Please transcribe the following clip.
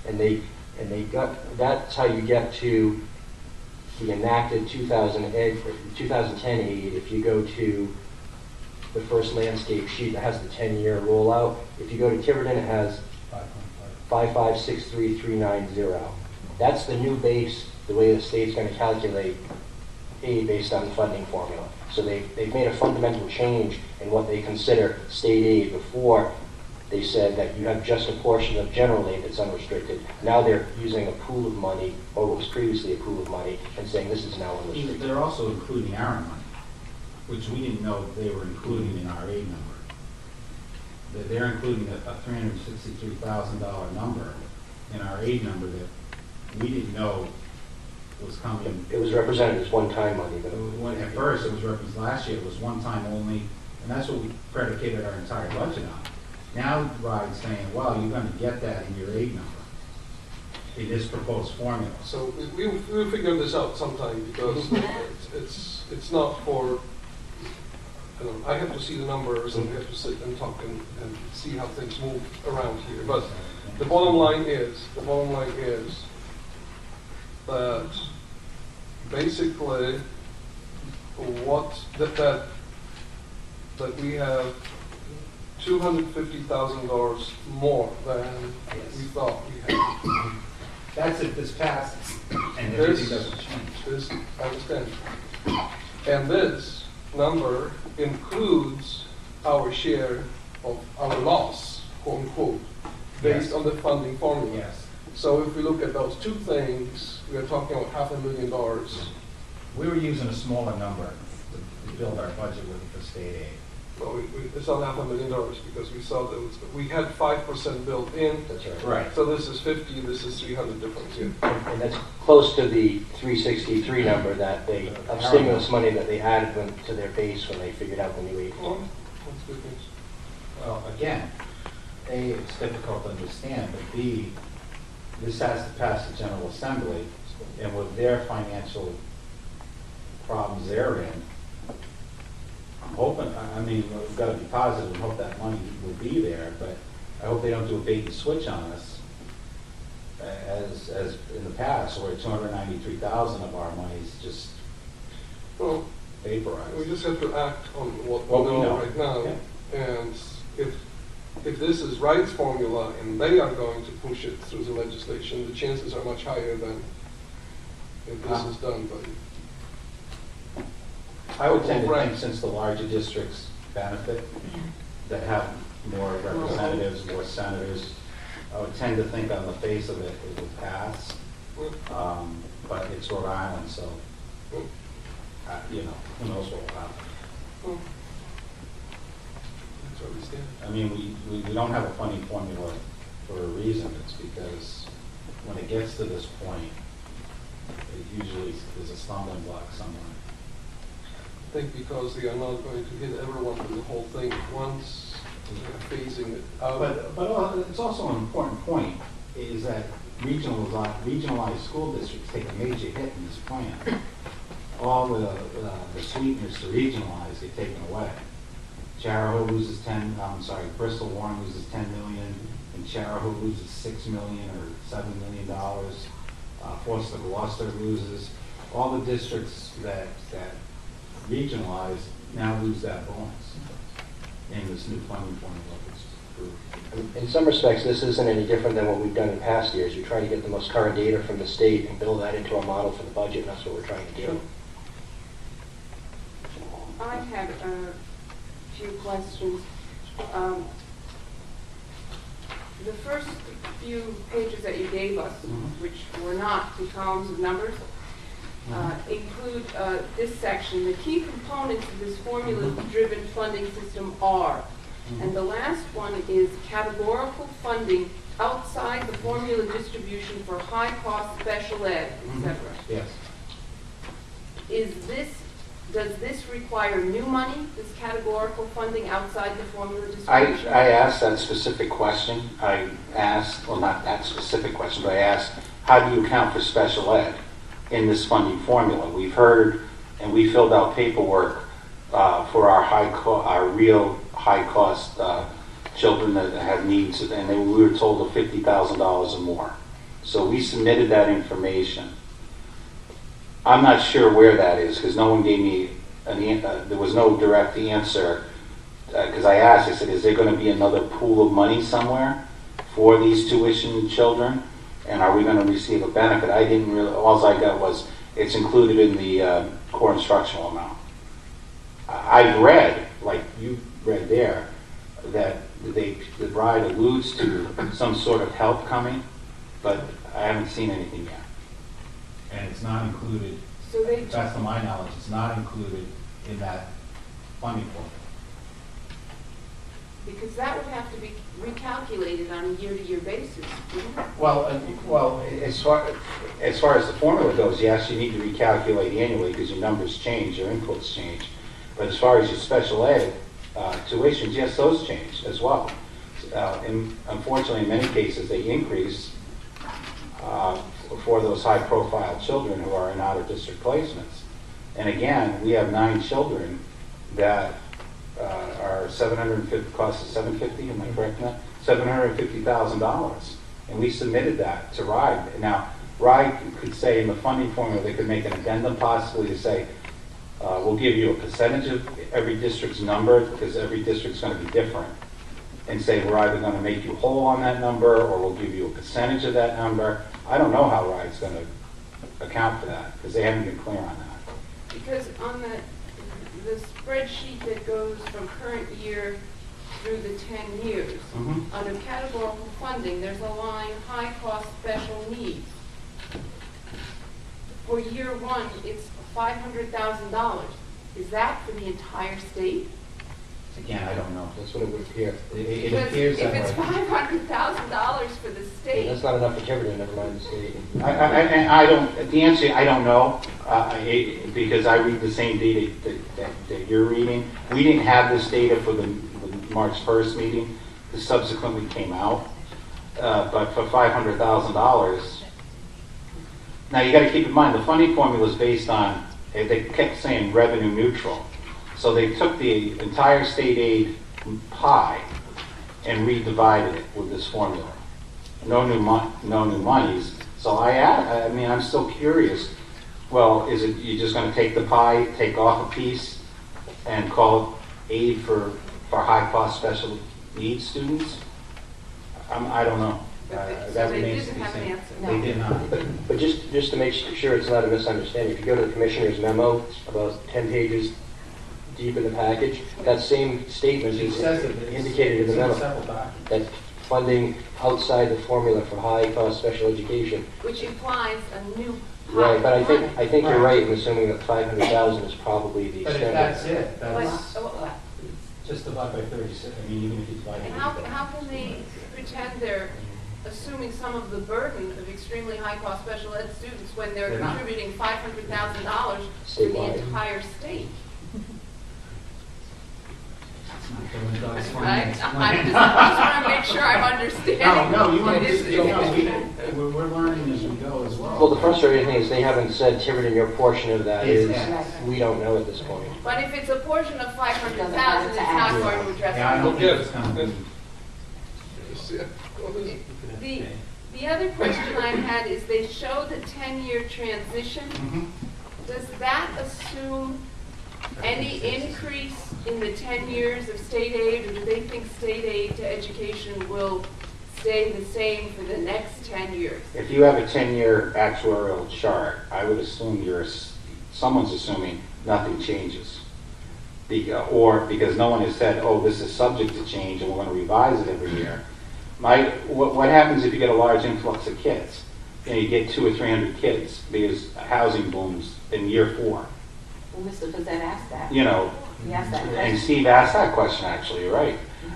and they got, that's how you get to the enacted 2010 aid. If you go to the first landscape sheet that has the 10-year rollout, if you go to Tiverton, it has 5563390. That's the new base, the way the state's going to calculate aid based on the funding formula. So they've made a fundamental change in what they consider state aid. Before, they said that you have just a portion of general aid that's unrestricted. Now they're using a pool of money, or what was previously a pool of money, and saying this is now unrestricted. They're also including our money, which we didn't know they were including in our aid number. They're including a $363,000 number in our aid number that we didn't know was coming. It was represented as one-time money. But at first, it was represented last year. It was one time only, and that's what we predicated our entire budget on. Now, Ride's saying, well, you're going to get that in your aid number in this proposed formula. So we'll figure this out sometime, because it's not for. I have to see the numbers, and we have to sit and talk and see how things move around here. But the bottom line is that basically that we have $250,000 more than we thought we had. That's if this passes and everything doesn't change. This, I understand. And this number includes our share of our loss, quote unquote, based on the funding formula. Yes. So if we look at those two things, we are talking about $500,000. We were using a smaller number to build our budget with the state aid. Well, it's not $500,000 because we saw that we had 5% built in. That's right. Right. So this is 50, this is 300 difference. Yeah. And that's close to the 363 number that they, of stimulus money that they added to their base when they figured out the new aid Well, formula. that's good news. Well, again, A, it's difficult to understand, but B, this has to pass the General Assembly, and with their financial problems they're in, I'm hoping, I mean, we've got to be positive and hope that money will be there, but I hope they don't do a bait and switch on us, as in the past, where 293,000 of our money is just Well, vaporized. we just have to act on what What we we know know. right now. Yeah. And if this is Wright's formula and they are going to push it through the legislation, the chances are much higher than if this is done by. I would tend to think, since the larger districts benefit, that have more representatives, more senators, I would tend to think on the face of it, it would pass. But it's Rhode Island, so, you know, who knows what will happen. That's where we stand. I mean, we don't have a funding formula for a reason. It's because when it gets to this point, it usually is a stumbling block somewhere. I think because they are not going to hit everyone with the whole thing at once, they're phasing it out. But it's also an important point, is that regionalized school districts take a major hit in this plan. All the sweeteners to regionalize get taken away. Charahoe loses Bristol Warren loses $10 million, and Charahoe loses $6 million or $7 million. Foster Gloucester loses. All the districts that regionalize now lose that bonus in this new funding formula. In some respects, this isn't any different than what we've done in past years. We try to get the most current data from the state and build that into a model for the budget, and that's what we're trying to do. I had a few questions. The first few pages that you gave us, which were not the columns of numbers, include this section. The key components of this formula-driven funding system are, and the last one is categorical funding outside the formula distribution for high-cost special ed, etc. Yes. Does this require new money, this categorical funding outside the formula distribution? I asked that specific question. I asked, well, not that specific question, but I asked, how do you account for special ed in this funding formula? We've heard, and we filled out paperwork for our real high-cost children that have needs, and we were told of $50,000 or more. So we submitted that information. I'm not sure where that is because no one gave me there was no direct answer. Because I asked, I said, is there going to be another pool of money somewhere for these tuition children? And are we going to receive a benefit? I didn't really, all I got was it's included in the core instructional amount. I've read, like you read there, that the bride alludes to some sort of help coming, but I haven't seen anything yet. And it's not included, So they, that's to my knowledge, it's not included in that funding formula. because that would have to be recalculated on a year-to-year basis, wouldn't it? Well, as far as the formula goes, yes, you need to recalculate annually because your numbers change, your inputs change. But as far as your special ed tuitions, yes, those change as well. And unfortunately, in many cases, they increase for those high-profile children who are in out-of-district placements. And again, we have 9 children that are cost of $750, am I correct in that? $750,000. And we submitted that to RIDE. Now, RIDE could say in the funding formula, they could make an addendum possibly to say, we'll give you a percentage of every district's number, because every district's going to be different, and say we're either going to make you whole on that number, or we'll give you a percentage of that number. I don't know how RIDE's going to account for that, because they haven't been clear on that. Because on the spreadsheet that goes from current year through the 10 years, Mhm. under categorical funding, there's a line, high-cost special needs. For year 1, it's $500,000. Is that for the entire state? Again, I don't know. That's what it would appear. It Because appears if that it's way. $500,000 for the And state, that's not enough for Tiverton, never mind the state. I don't, the answer, I don't know, because I read the same data that you're reading. We didn't have this data for the March 1st meeting. This subsequently came out. But for $500,000, now you got to keep in mind, the funding formula is based on, they kept saying revenue neutral. So they took the entire state aid pie and redivided it with this formula. No new monies. So I mean, I'm still curious. Well, is it you're just going to take the pie, take off a piece, and call it aid for high-cost special needs students? I don't know. so That they remains to didn't be have an seen. answer. They did not. But just to make sure it's not a misunderstanding, if you go to the commissioner's memo, about 10 pages deep in the package, that same statement It is says that it's indicated in the memo, several documents. that funding outside the formula for high-cost special education. Which implies a new Right, but I money. think you're right in assuming that 500,000 is probably the But if extent. that's it, But, that's just divide by 36. I mean, even if you divide and it. how can they pretend they're assuming some of the burden of extremely high-cost special ed students when they're They're not. contributing $500,000 for the Statewide. entire state? Right? Right? I just want to make sure I'm understanding. No, you It is- understand. No, we're learning as we go as well. Well, the frustrating thing is they haven't said, Tiverton, your portion of that Is is, X. we don't know at this point. But if it's a portion of 500,000, it's not going to address Yeah, I it. don't think it's going to be. The other question I had is they show the 10-year transition. Mhm. Does that assume any increase in the 10 years of state aid, or do they think state aid to education will stay the same for the next 10 years? If you have a 10-year actuarial chart, I would assume someone's assuming nothing changes. Or because no one has said, oh, this is subject to change and we're going to revise it every year. What happens if you get a large influx of kids? You get 200 or 300 kids because housing booms in year 4. Well, Mr. Fazette asked that. You know, He asked that and question. Steve asked that question actually, you're right.